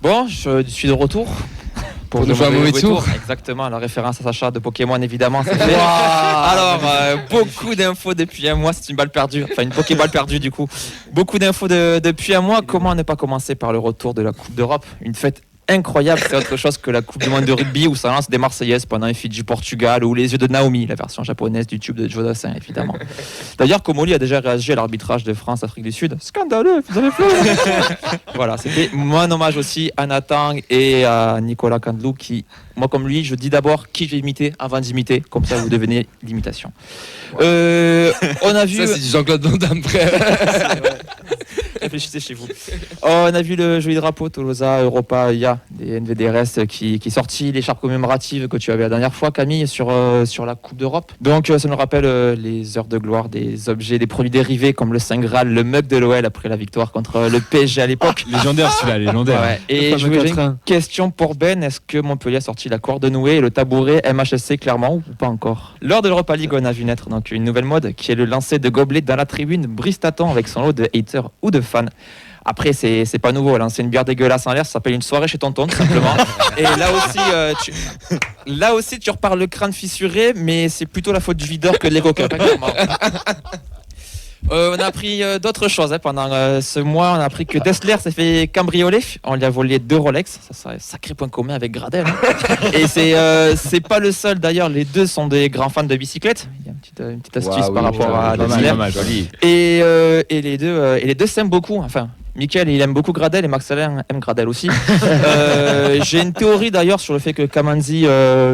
Bon, je suis de retour. Pour nous faire un mauvais tour. Exactement, la référence à Sacha de Pokémon, évidemment. C'est fait. Alors, beaucoup d'infos depuis un mois, c'est une balle perdue. Enfin, une Pokéball perdue, du coup. Beaucoup d'infos depuis un mois. Comment ne pas commencer par le retour de la Coupe d'Europe? Une fête incroyable, c'est autre chose que la Coupe du Monde de rugby où ça lance des Marseillaises pendant un feat du Portugal ou les yeux de Naomi, la version japonaise du tube de Joe Dassin, évidemment. D'ailleurs, Comoli a déjà réagi à l'arbitrage de France-Afrique du Sud. Scandaleux, vous avez fait. Voilà, c'était mon hommage aussi à Nathan et à Nicolas Candelou qui, moi comme lui, je dis d'abord qui je vais imiter avant d'imiter, comme ça vous devenez l'imitation. On a vu... Ça c'est du Jean-Claude Van Damme, frère. Réfléchissez chez vous. On a vu le joli drapeau Tolosa Europa IA des NVDRS qui est sorti, l'écharpe commémorative que tu avais la dernière fois, Camille, sur la Coupe d'Europe. Donc ça nous rappelle les heures de gloire des objets, des produits dérivés comme le Saint Graal, le mug de l'OL après la victoire contre le PSG à l'époque. Légendaire celui-là, légendaire. Ouais. Et j'ai une question pour Ben, est-ce que Montpellier a sorti la corde nouée et le tabouret MHSC clairement ou pas encore? Lors de l'Europa League, on a vu naître donc une nouvelle mode qui est le lancer de gobelets dans la tribune Bristaton avec son lot de haters ou de fans. Après, c'est pas nouveau, lancer une bière dégueulasse en l'air, ça s'appelle une soirée chez tonton, tout simplement. Et là aussi, tu repars le crâne fissuré, mais c'est plutôt la faute du videur que de l'ego cup. On a appris d'autres choses pendant ce mois. On a appris que Dessler s'est fait cambrioler. On lui a volé 2 Rolex. Ça serait un sacré point commun avec Gradel. Et c'est pas le seul d'ailleurs. Les deux sont des grands fans de bicyclette. Il y a une petite astuce par rapport à Dessler. Et les deux s'aiment beaucoup. Enfin, Mickaël, il aime beaucoup Gradel et Max-Alain aime Gradel aussi. J'ai une théorie d'ailleurs sur le fait que Kamanzi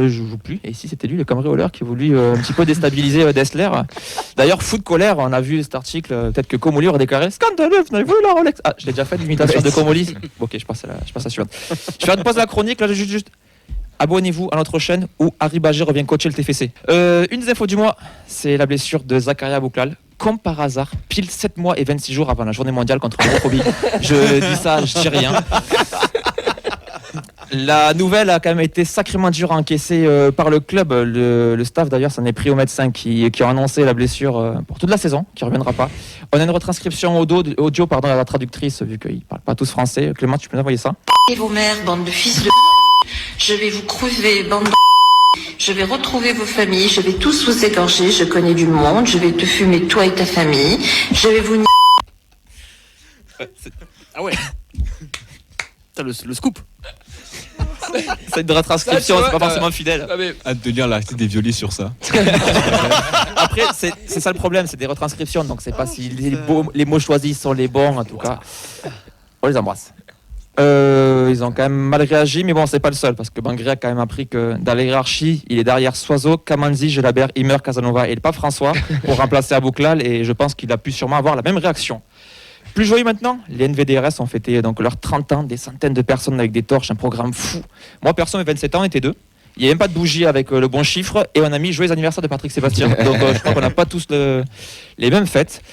joue plus. Et ici, c'était lui, le cambrioleur, qui a voulu un petit peu déstabiliser Dessler. D'ailleurs, fou de colère, on a vu cet article. Peut-être que Comoli aurait déclaré scandaleux, vous avez vu la Rolex? Ah, je l'ai déjà fait l'imitation de Comoli. Ok, je passe à la suivante. Je vais poser la chronique, là, juste. Abonnez-vous à notre chaîne où Harry Bagé revient coacher le TFC. Une des infos du mois, c'est la blessure de Zakaria Bouklal. Comme par hasard, pile 7 mois et 26 jours avant la journée mondiale contre l'homophobie. Je dis ça, je dis rien. La nouvelle a quand même été sacrément dure à encaisser par le club. Le staff d'ailleurs s'en est pris aux médecins qui ont annoncé la blessure pour toute la saison, qui ne reviendra pas. On a une retranscription audio à la traductrice, vu qu'ils ne parlent pas tous français. Clément, tu peux nous envoyer ça? Et vos mères, bande de fils de... Je vais vous crever, bande de... Je vais retrouver vos familles, je vais tous vous égorger, je connais du monde, je vais te fumer toi et ta famille, je vais vous... Ah ouais. T'as le scoop. C'est une retranscription, c'est pas forcément fidèle. À te lire l'arrêté des violets sur ça. Après, c'est ça le problème, c'est des retranscriptions, donc c'est pas si les mots choisis sont les bons, en tout cas. On les embrasse. Ils ont quand même mal réagi, mais bon, c'est pas le seul, parce que Bangré a quand même appris que dans la hiérarchie, il est derrière Soiseau, Kamanzi, Gelabert, Immer, Casanova et le pape François pour remplacer Abouklal, et je pense qu'il a pu sûrement avoir la même réaction. Plus joyeux maintenant, les NVDRS ont fêté donc leurs 30 ans, des centaines de personnes avec des torches, un programme fou. Moi, perso, mes 27 ans étaient 2. Il n'y a même pas de bougie avec le bon chiffre, et on a mis joyeux anniversaire de Patrick Sébastien. Donc je crois qu'on n'a pas tous les mêmes fêtes.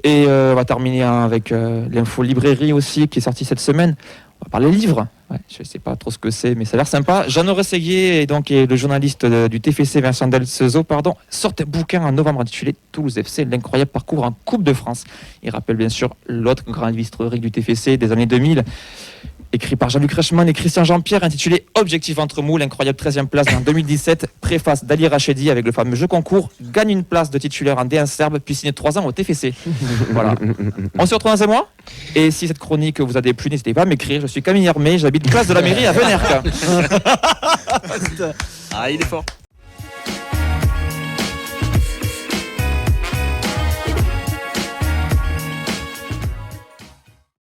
Et on va terminer avec l'info librairie aussi, qui est sortie cette semaine. On va parler livres. Ouais, je ne sais pas trop ce que c'est, mais ça a l'air sympa. Jeannot Rességuier et donc le journaliste du TFC Vincent Delcezo, sortent un bouquin en novembre intitulé Toulouse FC, l'incroyable parcours en Coupe de France. Il rappelle bien sûr l'autre grand historique du TFC des années 2000. Écrit par Jean-Luc Reichmann et Christian Jean-Pierre, intitulé Objectif entre moules, l'incroyable 13e place en 2017, préface d'Ali Rachedi avec le fameux jeu concours, gagne une place de titulaire en D1 serbe, puis signe 3 ans au TFC. Voilà. On se retrouve dans un mois. Et si cette chronique vous a déplu, n'hésitez pas à m'écrire. Je suis Camille Hermé, j'habite place de la mairie à Venerka. Ah, il est fort.